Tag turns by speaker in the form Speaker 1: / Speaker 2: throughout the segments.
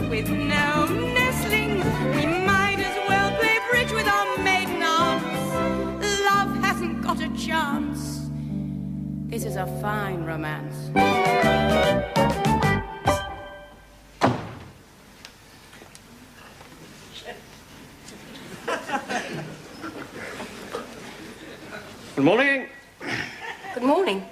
Speaker 1: with no nestling. We might as well play bridge with our maiden aunts. Love hasn't got a chance. This is a fine romance.
Speaker 2: Good morning.
Speaker 1: Good morning.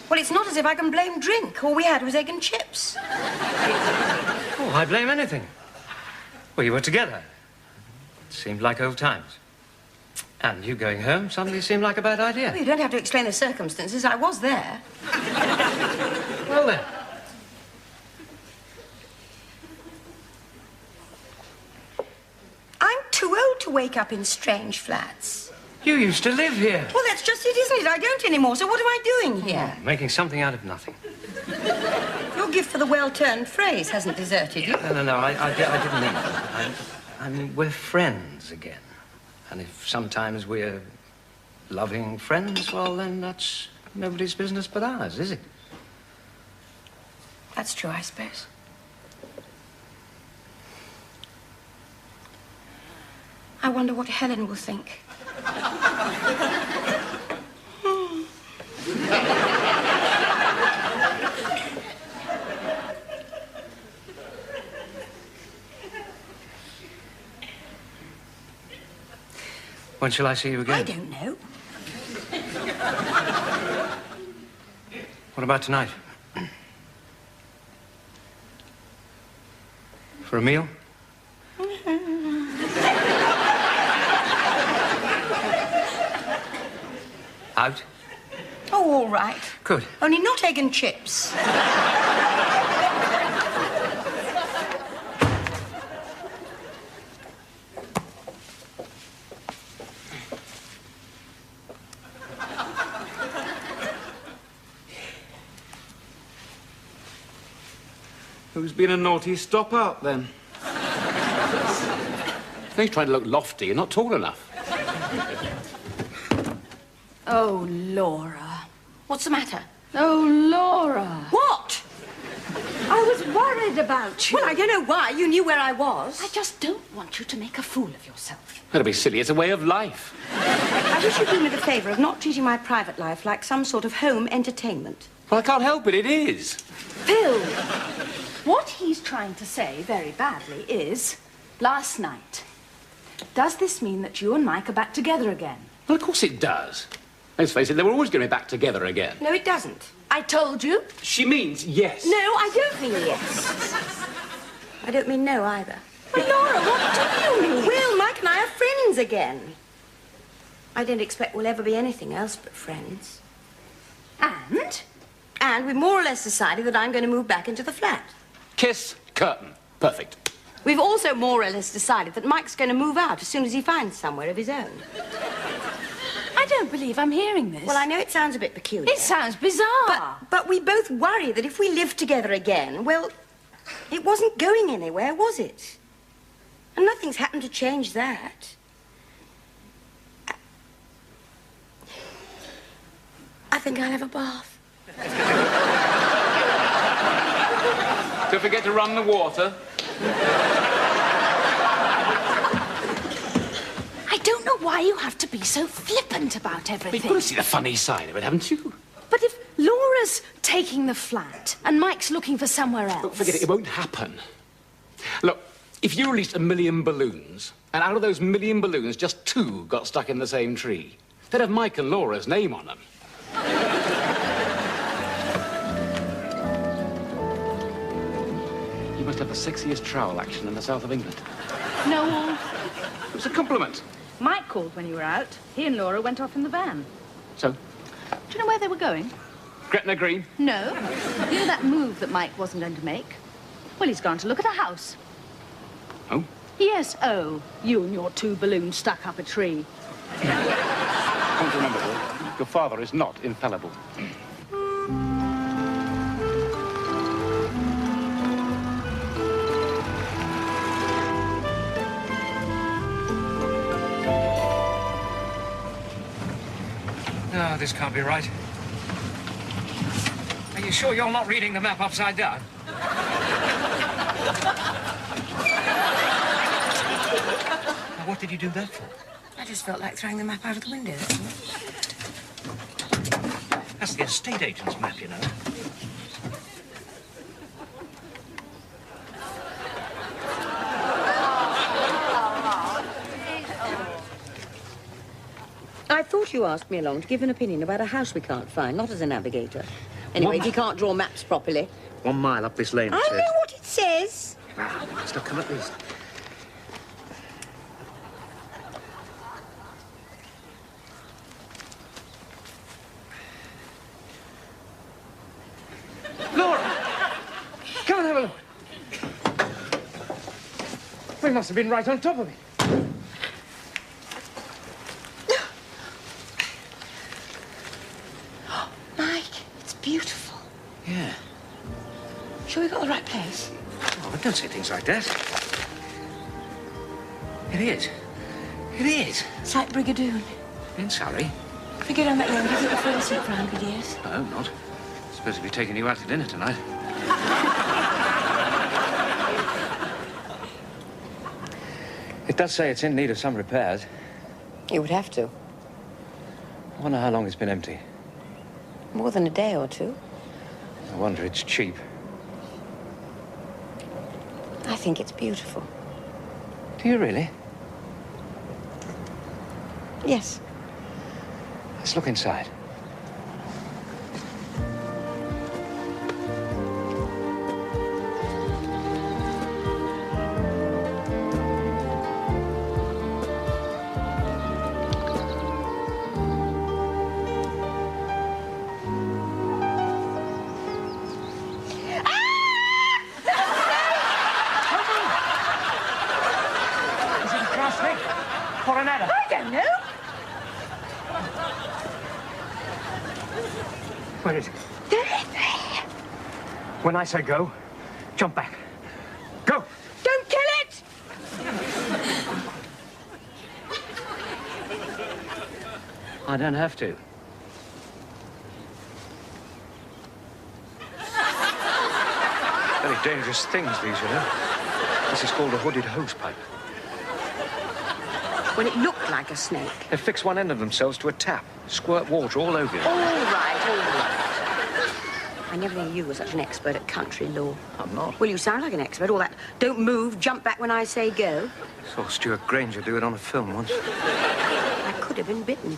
Speaker 1: Well, it's not as if I can blame drink. All we had was egg and chips.
Speaker 2: Oh, I blame anything. Well, you were together. It seemed like old times. And you going home suddenly seemed like a bad idea.
Speaker 1: Well, you don't have to explain the circumstances. I was there.
Speaker 2: Well, then.
Speaker 1: I'm too old to wake up in strange flats.
Speaker 2: You used to live here.
Speaker 1: Well, that's just it, isn't it? I don't anymore, so what am I doing here?
Speaker 2: Making something out of nothing.
Speaker 1: Your gift for the well-turned phrase hasn't deserted you.
Speaker 2: No, I didn't mean that. I mean, we're friends again. And if sometimes we're loving friends, well, then that's nobody's business but ours, is it?
Speaker 1: That's true, I suppose. I wonder what Helen will think.
Speaker 2: When shall I see you again?
Speaker 1: I don't know.
Speaker 2: What about tonight? For a meal? Out?
Speaker 1: Oh, all right.
Speaker 2: Good.
Speaker 1: Only not egg and chips.
Speaker 3: Who's been a naughty stop out, then? He's trying to look lofty and not tall enough.
Speaker 1: Oh, Laura. What's the matter?
Speaker 4: Oh, Laura.
Speaker 1: What?
Speaker 4: I was worried about you.
Speaker 1: Well, I don't know why. You knew where I was.
Speaker 4: I just don't want you to make a fool of yourself.
Speaker 3: That'd be silly. It's a way of life.
Speaker 1: I wish you'd do me the favour of not treating my private life like some sort of home entertainment.
Speaker 3: Well, I can't help it. It is.
Speaker 4: Phil, what he's trying to say very badly is, last night. Does this mean that you and Mike are back together again?
Speaker 3: Well, of course it does. Let's face it, they were always going to be back together again.
Speaker 1: No, it doesn't.
Speaker 4: I told you.
Speaker 3: She means yes.
Speaker 1: No, I don't mean yes. I don't mean no either.
Speaker 4: Well, Laura, what do you mean?
Speaker 1: Well, Mike and I are friends again. I don't expect we'll ever be anything else but friends.
Speaker 4: And?
Speaker 1: And we've more or less decided that I'm going to move back into the flat.
Speaker 3: Kiss, curtain. Perfect.
Speaker 1: We've also more or less decided that Mike's going to move out as soon as he finds somewhere of his own.
Speaker 4: I don't believe I'm hearing this.
Speaker 1: Well, I know it sounds a bit peculiar.
Speaker 4: It sounds bizarre.
Speaker 1: But we both worry that if we lived together again, well, it wasn't going anywhere, was it? And nothing's happened to change that. I think I'll have a bath.
Speaker 3: Don't forget to run the water.
Speaker 4: I don't know why you have to be so flippant about everything.
Speaker 3: You've got to see the funny side of it, haven't you?
Speaker 4: But if Laura's taking the flat and Mike's looking for somewhere else...
Speaker 3: Look, forget it. It won't happen. Look, if you released 1 million balloons, and out of those 1 million balloons, just 2 got stuck in the same tree, they'd have Mike and Laura's name on them. You must have the sexiest trowel action in the south of England.
Speaker 5: No.
Speaker 3: It was a compliment.
Speaker 5: Mike called when you were out. He and Laura went off in the van.
Speaker 3: So,
Speaker 5: Do you know where they were going?
Speaker 3: Gretna Green?
Speaker 5: No. You know that move that Mike wasn't going to make? Well, he's gone to look at a house.
Speaker 3: Oh?
Speaker 5: Yes, oh. You and your 2 balloons stuck up a tree.
Speaker 3: Come to remember, Will, your father is not infallible.
Speaker 2: No, this can't be right. Are you sure you're not reading the map upside down? Now, what did you do that for?
Speaker 1: I just felt like throwing the map out of the window, that's all.
Speaker 2: That's the estate agent's map, you know.
Speaker 6: I thought you asked me along to give an opinion about a house we can't find, not as a navigator. Anyway, if you can't draw maps properly...
Speaker 2: 1 mile up this lane, it
Speaker 6: I
Speaker 2: says.
Speaker 6: know what it says.
Speaker 2: Must have come at least. Laura! Come and have a look. We must have been right on top of it.
Speaker 1: Mike, it's beautiful.
Speaker 2: Yeah.
Speaker 1: Sure we got the right place?
Speaker 2: Oh, but don't say things like that. It is. It is.
Speaker 1: It's like Brigadoon.
Speaker 2: In Surrey?
Speaker 1: If we go down that lane, do you think the furthest look for 100 years?
Speaker 2: No, not. Supposed to be taking you out to dinner tonight. It does say it's in need of some repairs.
Speaker 6: You would have to.
Speaker 2: I wonder how long it's been empty.
Speaker 6: More than a day or two.
Speaker 2: I wonder it's cheap.
Speaker 6: I think it's beautiful.
Speaker 2: Do you really?
Speaker 6: Yes.
Speaker 2: Let's look inside.
Speaker 6: I don't know.
Speaker 2: Where is it?
Speaker 6: There.
Speaker 2: When I say go, jump back. Go!
Speaker 6: Don't kill it!
Speaker 2: I don't have to. Very dangerous things, these, you know. This is called a hooded hosepipe.
Speaker 6: Well, it looked like a snake.
Speaker 2: They fix one end of themselves to a tap, squirt water all over you.
Speaker 6: All right, all right. I never knew you were such an expert at country law.
Speaker 2: I'm not.
Speaker 6: Well, you sound like an expert. All that don't move, jump back when I say go.
Speaker 2: Saw Stuart Granger do it on a film once.
Speaker 6: I could have been bitten.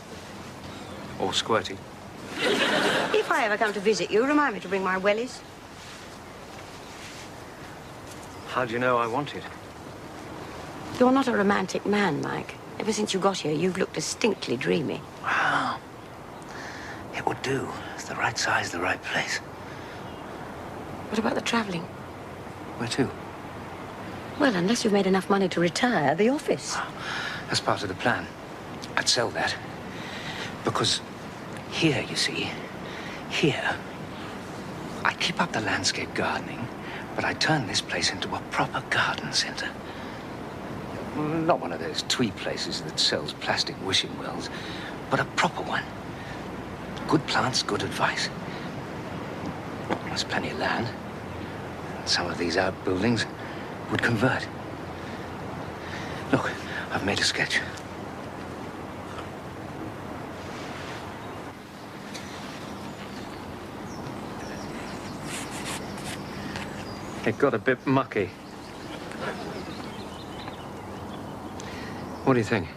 Speaker 2: Or squirty.
Speaker 6: If I ever come to visit you, remind me to bring my wellies.
Speaker 2: How do you know I want it?
Speaker 6: You're not a romantic man, Mike. Ever since you got here, you've looked distinctly dreamy.
Speaker 2: Wow. It would do. It's the right size, the right place.
Speaker 6: What about the travelling?
Speaker 2: Where to?
Speaker 6: Well, unless you've made enough money to retire, the office.
Speaker 2: That's part of the plan. I'd sell that. Because here, you see, here, I keep up the landscape gardening, but I turn this place into a proper garden centre. Not one of those twee places that sells plastic wishing wells, but a proper one. Good plants, good advice. There's plenty of land. Some of these outbuildings would convert. Look, I've made a sketch. It got a bit mucky. What do you think?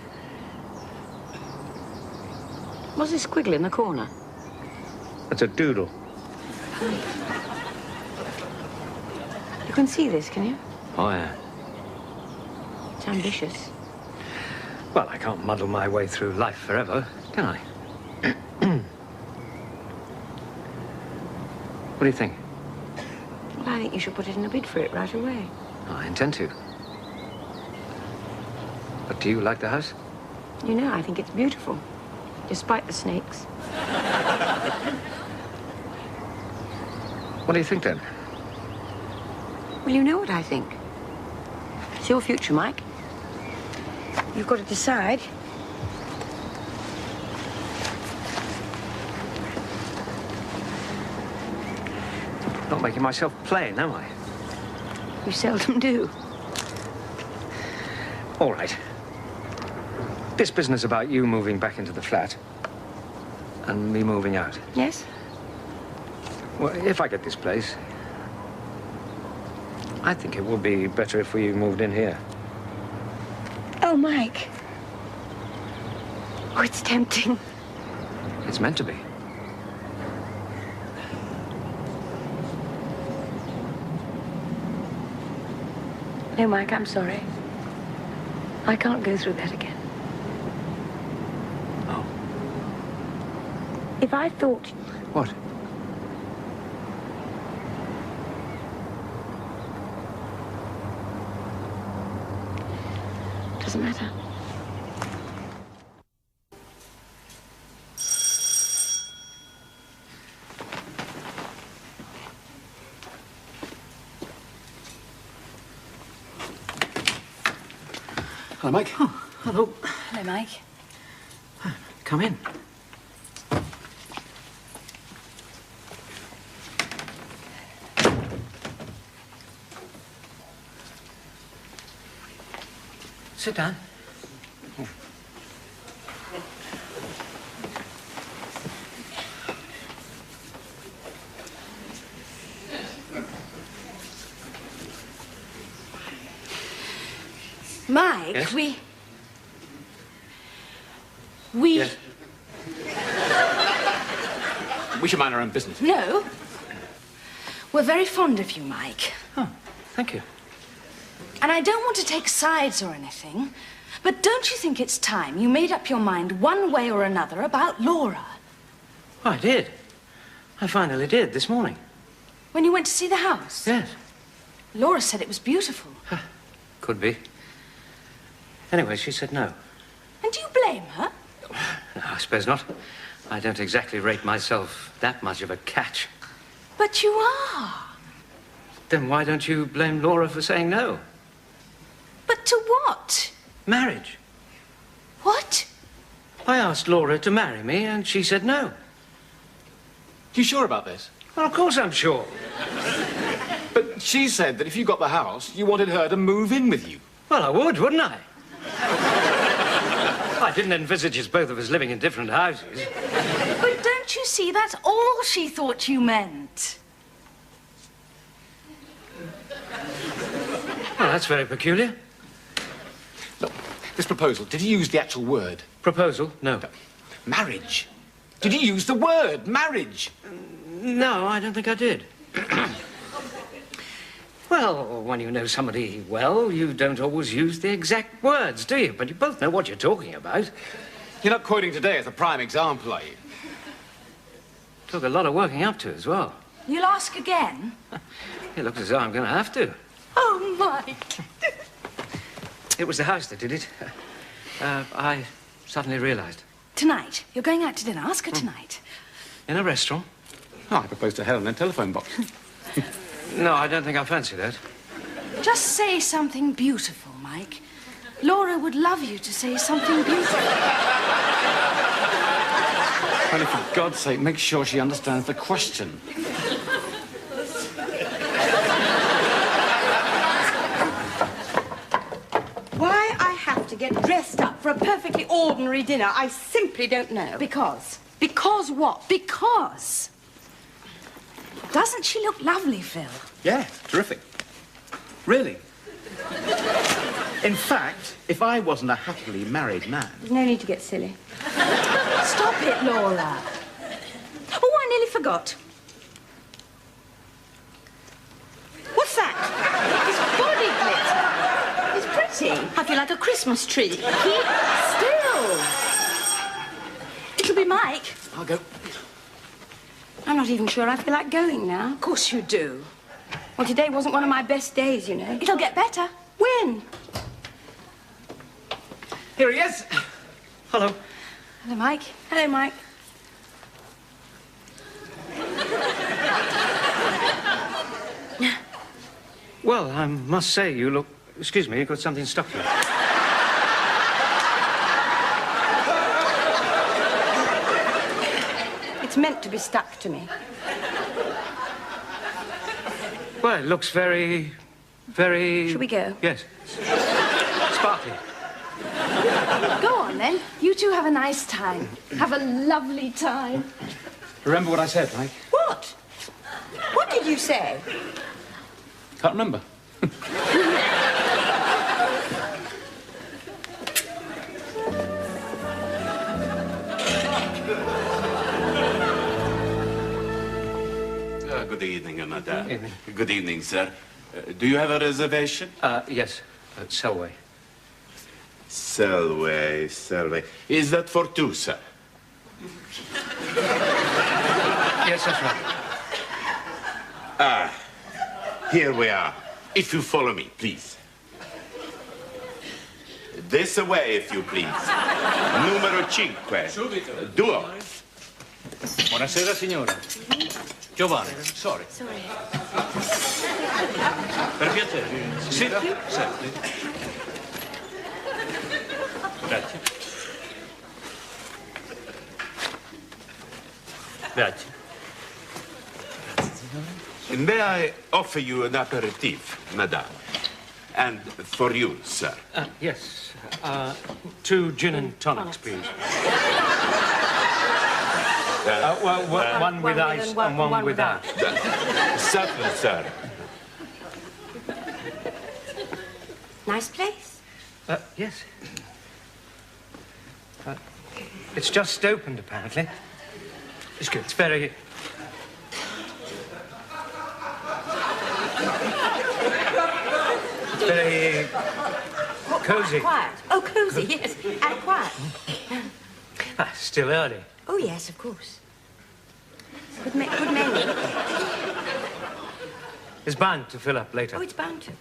Speaker 6: What's this squiggle in the corner?
Speaker 2: That's a doodle.
Speaker 6: You can see this, can you?
Speaker 2: Oh, yeah.
Speaker 6: It's ambitious.
Speaker 2: Well, I can't muddle my way through life forever, can I? What do you think?
Speaker 6: Well, I think you should put it in a bid for it right away.
Speaker 2: I intend to. But do you like the house?
Speaker 6: You know, I think it's beautiful, despite the snakes.
Speaker 2: What do you think, then?
Speaker 6: Well, you know what I think. It's your future, Mike. You've got to decide.
Speaker 2: not making myself plain, am I?
Speaker 6: You seldom do.
Speaker 2: All right. This business about you moving back into the flat and me moving out.
Speaker 6: Yes?
Speaker 2: Well, if I get this place, I think it would be better if we moved in here.
Speaker 6: Oh, Mike. Oh, it's tempting.
Speaker 2: It's meant to be.
Speaker 6: No, Mike, I'm sorry. I can't go through that again.
Speaker 2: Oh.
Speaker 6: If I thought...
Speaker 2: What?
Speaker 6: Doesn't matter.
Speaker 3: Hello, Mike.
Speaker 2: Oh, hello.
Speaker 4: Hello, Mike.
Speaker 2: Come in. Sit down.
Speaker 4: Mike,
Speaker 2: Yes?
Speaker 4: we...
Speaker 2: Yes.
Speaker 3: We should mind our own business.
Speaker 4: No. We're very fond of you, Mike.
Speaker 2: Oh, thank you.
Speaker 4: And I don't want to take sides or anything, but don't you think it's time you made up your mind one way or another about Laura?
Speaker 2: Oh, I did. I finally did this morning.
Speaker 4: When you went to see the house?
Speaker 2: Yes.
Speaker 4: Laura said it was beautiful.
Speaker 2: Could be. Anyway, she said no.
Speaker 4: And do you blame her?
Speaker 2: No, I suppose not. I don't exactly rate myself that much of a catch.
Speaker 4: But you are.
Speaker 2: Then why don't you blame Laura for saying no?
Speaker 4: But to what?
Speaker 2: Marriage.
Speaker 4: What?
Speaker 2: I asked Laura to marry me, and she said no.
Speaker 3: You sure about this?
Speaker 2: Well, of course I'm sure.
Speaker 3: But she said that if you got the house, you wanted her to move in with you.
Speaker 2: Well, I would, wouldn't I? I didn't envisage us both of us living in different houses.
Speaker 4: But don't you see, that's all she thought you meant.
Speaker 2: Well, that's very peculiar.
Speaker 3: Look, this proposal, did you use the actual word?
Speaker 2: Proposal? No.
Speaker 3: Marriage. Did you use the word marriage?
Speaker 2: No, I don't think I did. Well, when you know somebody well, you don't always use the exact words, do you? But you both know what you're talking about.
Speaker 3: You're not quoting today as a prime example, are you?
Speaker 2: Took a lot of working up to as well.
Speaker 4: You'll ask again?
Speaker 2: It looks as though I'm going to have to.
Speaker 4: Oh, Mike.
Speaker 2: It was the house that did it. I suddenly realized.
Speaker 4: Tonight. You're going out to dinner. Ask her tonight.
Speaker 2: In a restaurant?
Speaker 3: Oh, I proposed to Helen in a telephone box.
Speaker 2: No, I don't think I fancy that.
Speaker 4: Just say something beautiful, Mike. Laura would love you to say something beautiful.
Speaker 3: Only for God's sake, make sure she understands the question.
Speaker 6: Why I have to get dressed up for a perfectly ordinary dinner, I simply don't know.
Speaker 4: Because?
Speaker 6: Because what?
Speaker 4: Because. Doesn't she look lovely, Phil?
Speaker 7: Yeah, terrific. Really. In fact, if I wasn't a happily married man...
Speaker 6: There's no need to get silly.
Speaker 4: Stop it, Laura.
Speaker 6: Oh, I nearly forgot. What's that? It's body glitter. It's pretty. I feel like a Christmas tree.
Speaker 4: Keep still. It'll be Mike.
Speaker 3: I'll go.
Speaker 6: I'm not even sure I feel like going now.
Speaker 4: Of course you do.
Speaker 6: Well, today wasn't one of my best days, you know.
Speaker 4: It'll get better.
Speaker 6: When?
Speaker 3: Here he is.
Speaker 2: Hello.
Speaker 4: Hello, Mike.
Speaker 6: Hello, Mike.
Speaker 2: Well, I must say, you look... Excuse me, you've got something stuck to you.
Speaker 6: It's meant to be stuck to me.
Speaker 2: Well, it looks very...
Speaker 4: Shall we go?
Speaker 2: Yes. Sparkly.
Speaker 4: Go on, then. You two have a nice time. Have a lovely time.
Speaker 3: Remember what I said, Mike?
Speaker 6: What? What did you say?
Speaker 3: Can't remember.
Speaker 8: Good evening, madame.
Speaker 2: Evening.
Speaker 8: Good evening, sir. Do you have a reservation?
Speaker 2: Yes. Selway.
Speaker 8: Selway. Is that for two, sir?
Speaker 2: Yes, that's right.
Speaker 8: Here we are. If you follow me, please. This way, if you please. Numero 5. Duo.
Speaker 2: Buonasera, signora. Giovanni. Sorry. Per piacere. Sì, senti. Grazie. Grazie.
Speaker 8: May I offer you an aperitif, madame? And for you, sir.
Speaker 2: Yes. 2 gin and tonics, please. One with ice and one without.
Speaker 8: Certainly, sir.
Speaker 6: Nice place.
Speaker 2: Yes. It's just opened, apparently. It's good. It's very... It's very... cosy.
Speaker 6: Quiet. Oh, cosy, yes. And quiet.
Speaker 2: Still early.
Speaker 6: Oh, yes, of course. Good menu.
Speaker 2: It's bound to fill up later.
Speaker 6: Oh, it's bound to.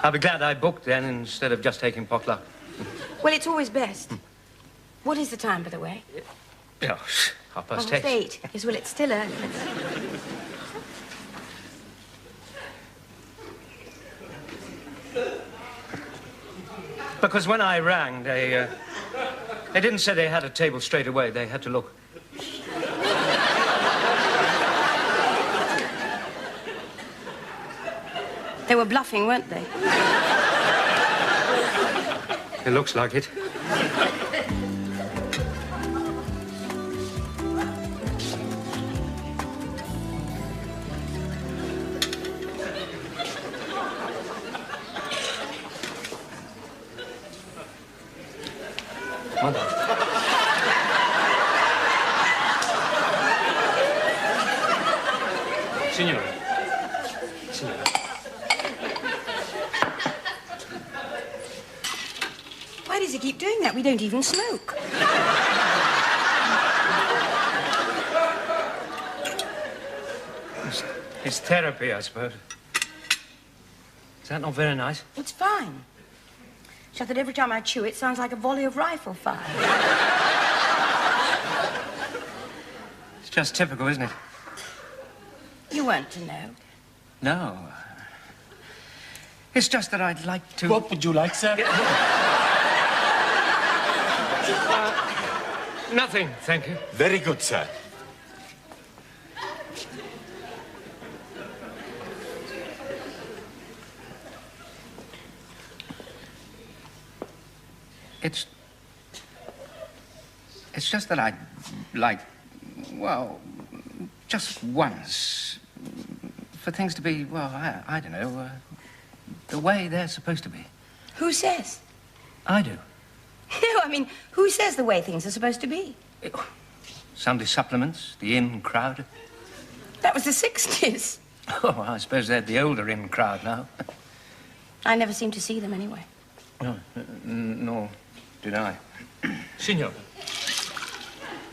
Speaker 2: I'll be glad I booked then instead of just taking potluck.
Speaker 6: Well, it's always best. What is the time, by the way?
Speaker 2: Oh, 8:30.
Speaker 6: 8. Yes, well, it's still early.
Speaker 2: Because when I rang, they didn't say they had a table straight away. They had to look.
Speaker 6: They were bluffing, weren't they?
Speaker 2: It looks like it. Madame. Signora. Signora.
Speaker 6: Why does he keep doing that? We don't even smoke.
Speaker 2: It's therapy, I suppose. Is that not very nice?
Speaker 6: It's fine. Except that every time I chew, it sounds like a volley of rifle fire.
Speaker 2: It's just typical, isn't it?
Speaker 6: You weren't to know.
Speaker 2: No. It's just that I'd like to...
Speaker 9: What would you like, sir?
Speaker 2: Nothing, thank you.
Speaker 8: Very good, sir.
Speaker 2: It's just that I'd like, well, just once, for things to be, well, I don't know, the way they're supposed to be.
Speaker 6: Who says?
Speaker 2: I do.
Speaker 6: No, I mean, who says the way things are supposed to be?
Speaker 2: Sunday supplements, the in crowd.
Speaker 6: That was the 60s.
Speaker 2: Oh, well, I suppose they're the older in crowd now.
Speaker 6: I never seem to see them anyway.
Speaker 2: No, nor did I.
Speaker 9: Signor.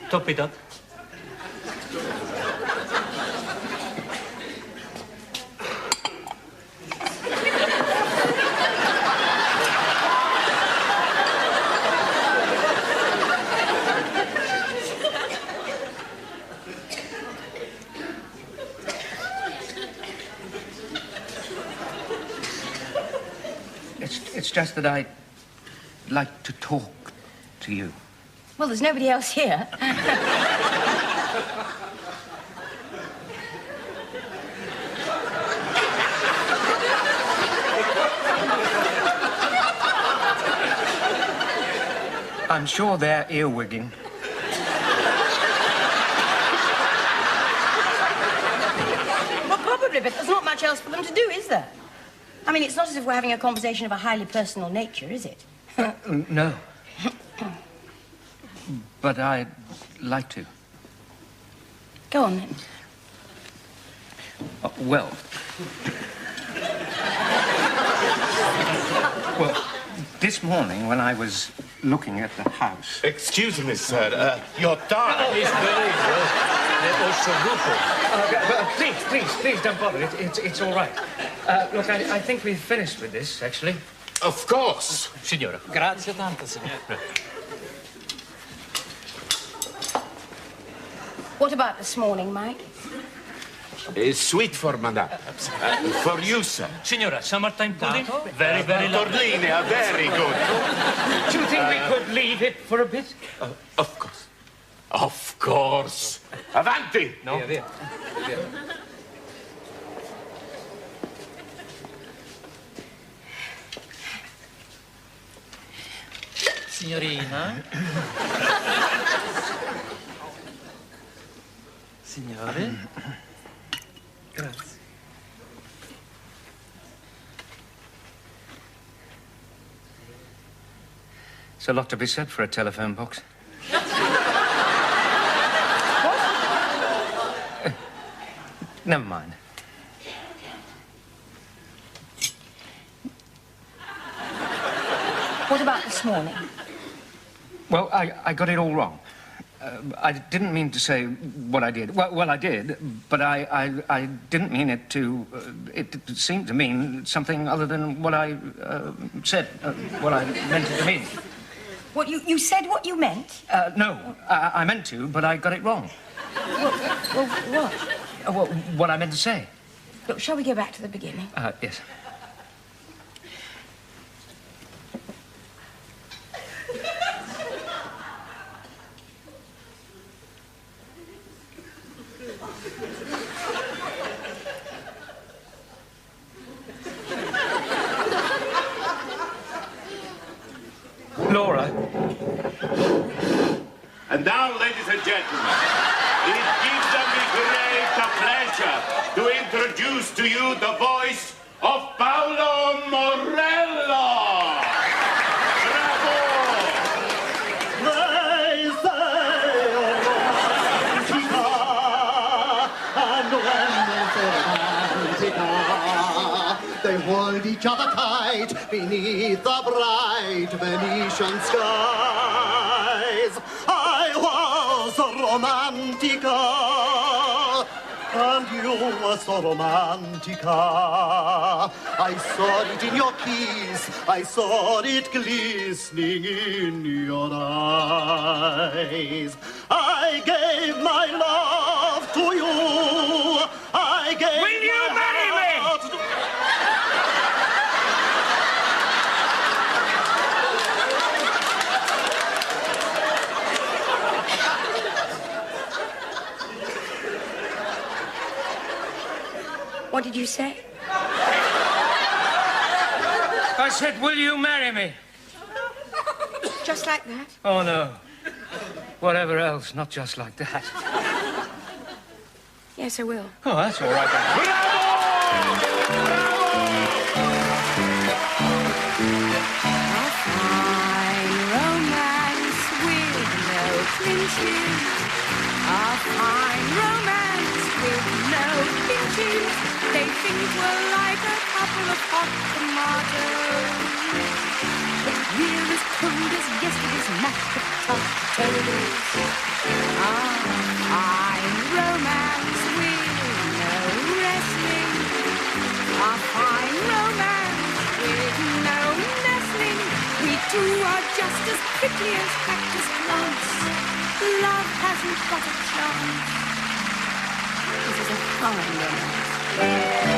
Speaker 9: Top it up.
Speaker 2: It's just that I'd like to talk to you.
Speaker 6: Well, there's nobody else here.
Speaker 2: I'm sure they're earwigging.
Speaker 1: Well, probably, but there's not much else for them to do, is there? I mean, it's not as if we're having a conversation of a highly personal nature, is it?
Speaker 2: No. But I'd like to.
Speaker 1: Go on, then.
Speaker 2: Well, this morning when I was looking at the house...
Speaker 8: Excuse me, sir. Your tie.
Speaker 9: Oh, it's very good. Please, don't bother. It's all right. Look, I think we've finished with this, actually.
Speaker 8: Of course.
Speaker 9: Signora. Grazie tanto, signora.
Speaker 1: What about this morning, Mike?
Speaker 8: Sweet for madame. For you, sir.
Speaker 9: Signora, summertime pudding? Very, very lovely.
Speaker 8: Tortellini are very good.
Speaker 9: Do you think we could leave it for a bit?
Speaker 8: Of course. Of course. Avanti.
Speaker 9: No. Via. Signorina. Signore. Grazie.
Speaker 2: There's a lot to be said for a telephone box. Never mind.
Speaker 1: What about this morning?
Speaker 2: Well, I got it all wrong. I didn't mean to say what I did. Well, I did, but I didn't mean it to... it seemed to mean something other than what I said, what I meant it to mean.
Speaker 1: What, you said what you meant?
Speaker 2: No, I meant to, but I got it wrong.
Speaker 1: Well, what?
Speaker 2: Well, what I meant to say.
Speaker 1: Look, shall we go back to the beginning?
Speaker 2: Yes. Laura.
Speaker 8: And now, ladies and gentlemen, it gives me great pleasure to introduce to you the voice of Paolo Morello. Bravo!
Speaker 10: They say romantica, and when they say romantica, they hold each other tight beneath the bright Venetian skies. I was a romantica, and you were so romantica. I saw it in your kiss, I saw it glistening in your eyes. I gave my love to you. I gave
Speaker 9: Will you marry me?
Speaker 1: What did you say?
Speaker 2: I said, will you marry me?
Speaker 1: Just like that?
Speaker 2: Oh, no. Whatever else, not just like that.
Speaker 1: Yes, I will.
Speaker 2: Oh, that's all right, then.
Speaker 1: A fine romance with no clinches. A fine romance with no pinches. They think we're like a couple of hot tomatoes. But we're as cold as yesterday's mashed potatoes. A fine romance with no wrestling. A fine romance with no nestling. We two are just as prickly as cactus plants. Love hasn't got a chance. This is a fine romance.